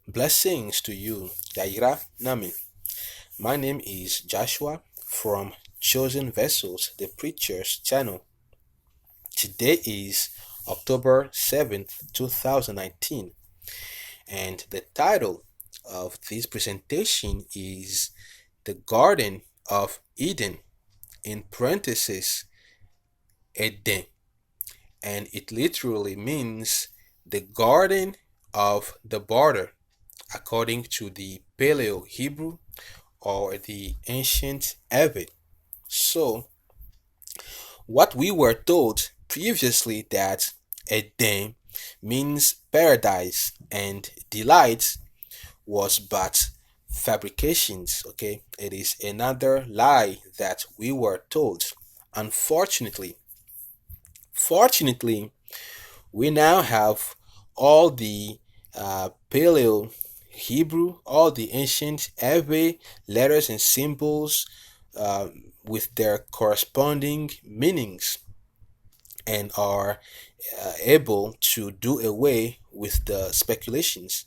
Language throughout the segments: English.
Blessings to you, Yaira Nami. My name is Joshua from Chosen Vessels, the Preacher's channel. Today is October 7th, 2019, and the title of this presentation is The Garden of Eden, in parentheses, Eden, and it literally means the Garden of the Border, according to the Paleo-Hebrew or the ancient Hebrew. So, what we were told previously that Eden means paradise and delight was but fabrications, okay? It is another lie that we were told. Unfortunately, fortunately, we now have all the Paleo Hebrew, all the ancient Hebrew letters and symbols uh, with their corresponding meanings, and are able to do away with the speculations.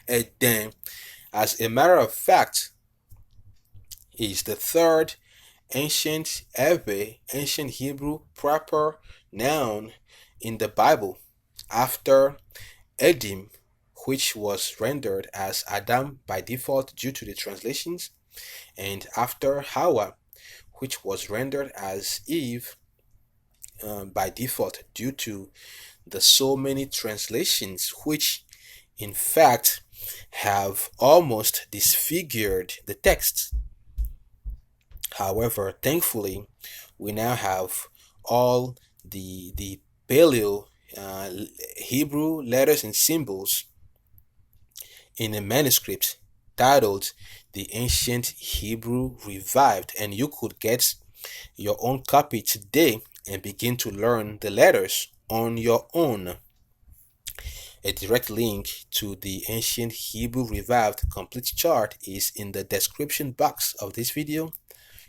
And then, as a matter of fact, is the third ancient Hebrew proper noun in the Bible after Edim, which was rendered as Adam by default due to the translations, and after Hawa, which was rendered as Eve by default due to the so many translations, which in fact have almost disfigured the text. However, thankfully, we now have all the Paleo Hebrew letters and symbols in a manuscript titled The Ancient Hebrew Revived, and you could get your own copy today and begin to learn the letters on your own. A direct link to the Ancient Hebrew Revived complete chart is in the description box of this video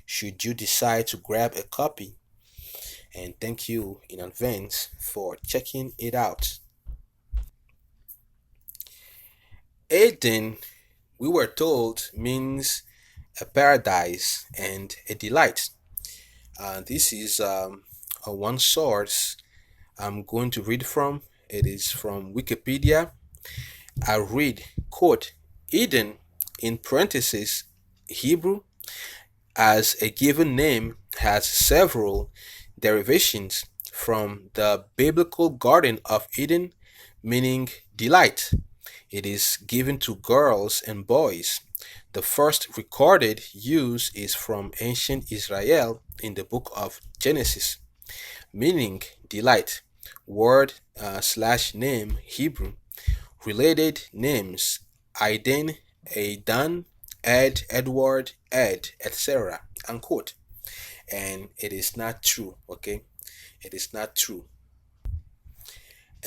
should you decide to grab a copy, and thank you in advance for checking it out. Eden, we were told, means a paradise and a delight. This is one source I'm going to read from. It is from Wikipedia. I read, quote, Eden, in parentheses, Hebrew, as a given name has several derivations from the biblical Garden of Eden, meaning delight. It is given to girls and boys. The first recorded use is from ancient Israel in the book of Genesis, meaning delight. Word slash name Hebrew. Related names Aiden, Aidan, Ed, Edward, Ed, etc. Unquote. And it is not true, okay? It is not true.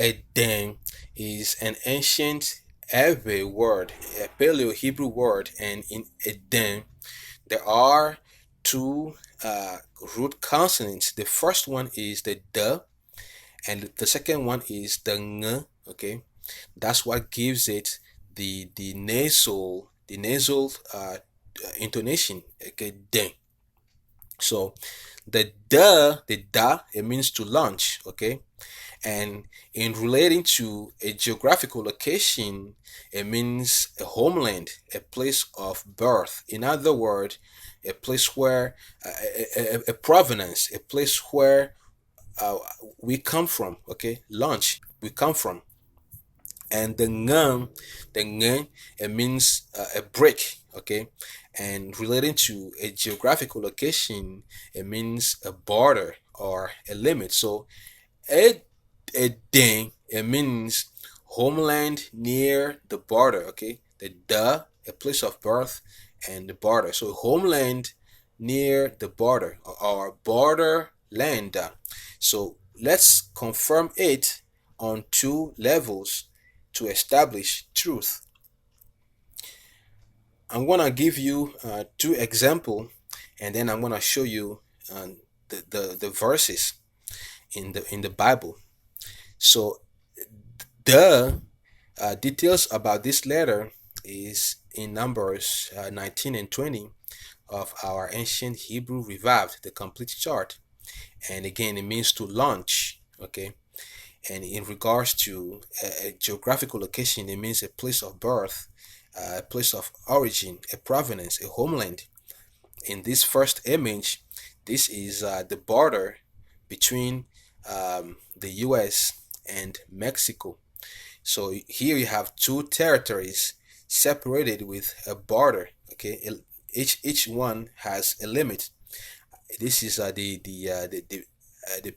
Eden is an ancient Hebrew word, a Paleo Hebrew word, and in Eden there are two root consonants. The first one is the D, and the second one is the Ng. Okay, that's what gives it the nasal intonation. Okay, Den. So the da, it means to launch. Okay, and in relating to a geographical location, it means a homeland, a place of birth. In other words, a place where a provenance, a place where uh, we come from. Okay, launch, we come from. And the ngang, it means a break. Okay, and relating to a geographical location, it means a border or a limit. So a ding, it means homeland near the border. Okay, the a place of birth, and the border. So homeland near the border, or border land. So let's confirm it on two levels to establish truth. I'm gonna give you two examples, and then I'm gonna show you the verses in the Bible. So the Details about this letter is in Numbers 19 and 20 of our ancient Hebrew revived, the complete chart. And again, it means to launch. Okay. And in regards to a geographical location, it means a place of birth, a place of origin, a provenance, a homeland. In this first image, this is the border between the US and Mexico. So here you have two territories separated with a border. Okay, each one has a limit. This is the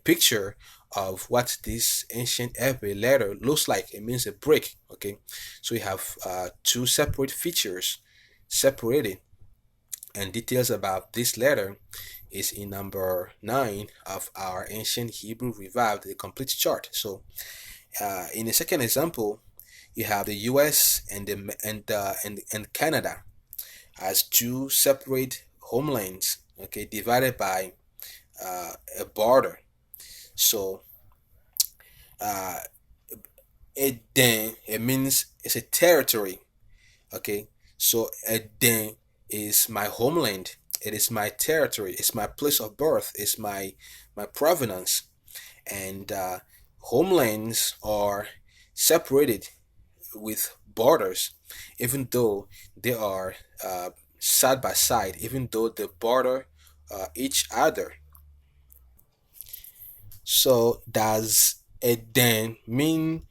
picture of what this ancient Hebrew letter looks like. It means a break. Okay, so you have two separate features separated, and details about this letter is in number 9 of our ancient Hebrew revived, the complete chart. So in the second example, you have the U.S. and Canada as two separate homelands, okay, divided by a border. So uh, it means it's a territory, okay. So Eden is my homeland. It is my territory. It's my place of birth. It's my provenance. And homelands are separated with borders, even though they are side by side, even though they border each other. So does Eden mean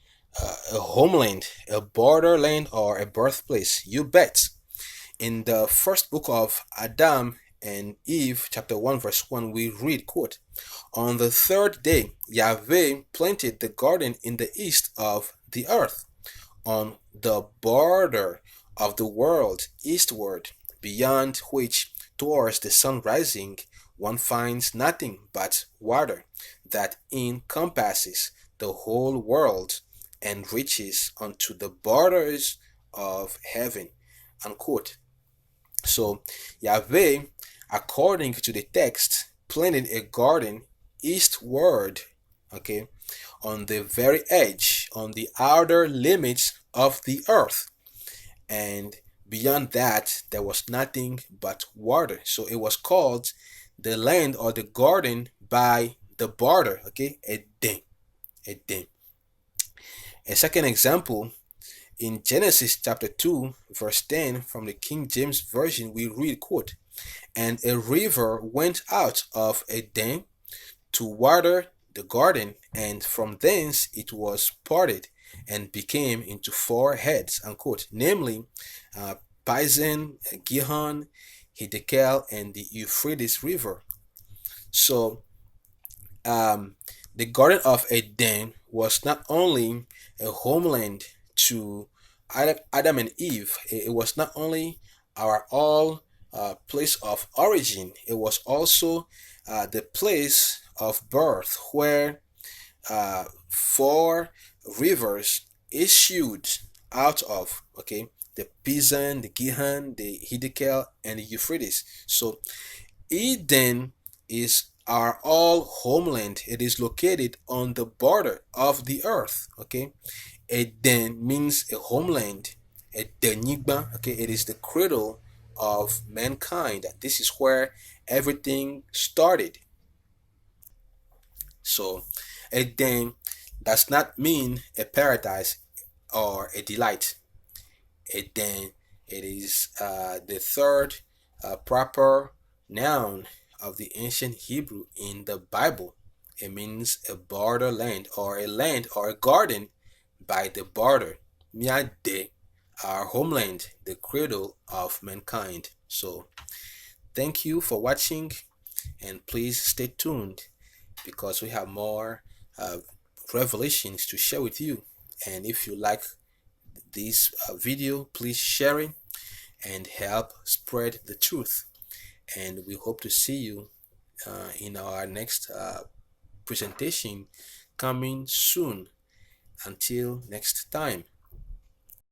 a homeland, a borderland, or a birthplace? You bet. In the first book of Adam and Eve, chapter 1, verse 1, we read, quote, "On the third day, Yahweh planted the garden in the east of the earth, on the border of the world eastward, beyond which, towards the sun rising, one finds nothing but water that encompasses the whole world and reaches unto the borders of heaven." Unquote. So Yahweh, according to the text, planted a garden eastward, okay, on the very edge, on the outer limits of the earth. And beyond that, there was nothing but water. So it was called the land or the garden by the border, okay, Eden. Eden. A second example, in Genesis chapter 2, verse 10 from the King James Version, we read, quote, "And a river went out of Eden to water the garden, and from thence it was parted and became into four heads," unquote, namely Pison, Gihon, Hiddekel, and the Euphrates River. So um, the Garden of Eden was not only a homeland to Adam and Eve, it was not only our all place of origin, it was also the place of birth where four rivers issued out of, okay, the Pison, the Gihon, the Hiddekel, and the Euphrates. So Eden is our all homeland. It is located on the border of the earth. Okay, Eden means a homeland. Edenigba. Okay, it is the cradle of mankind. This is where everything started. So Eden does not mean a paradise or a delight. Eden, it is the third proper noun of the ancient Hebrew in the Bible. It means a borderland or a land or a garden by the border. Miade, our homeland, the cradle of mankind. So thank you for watching, and please stay tuned because we have more uh, revelations to share with you. And if you like this video, please share it and help spread the truth. And we hope to see you in our next presentation coming soon. Until next time.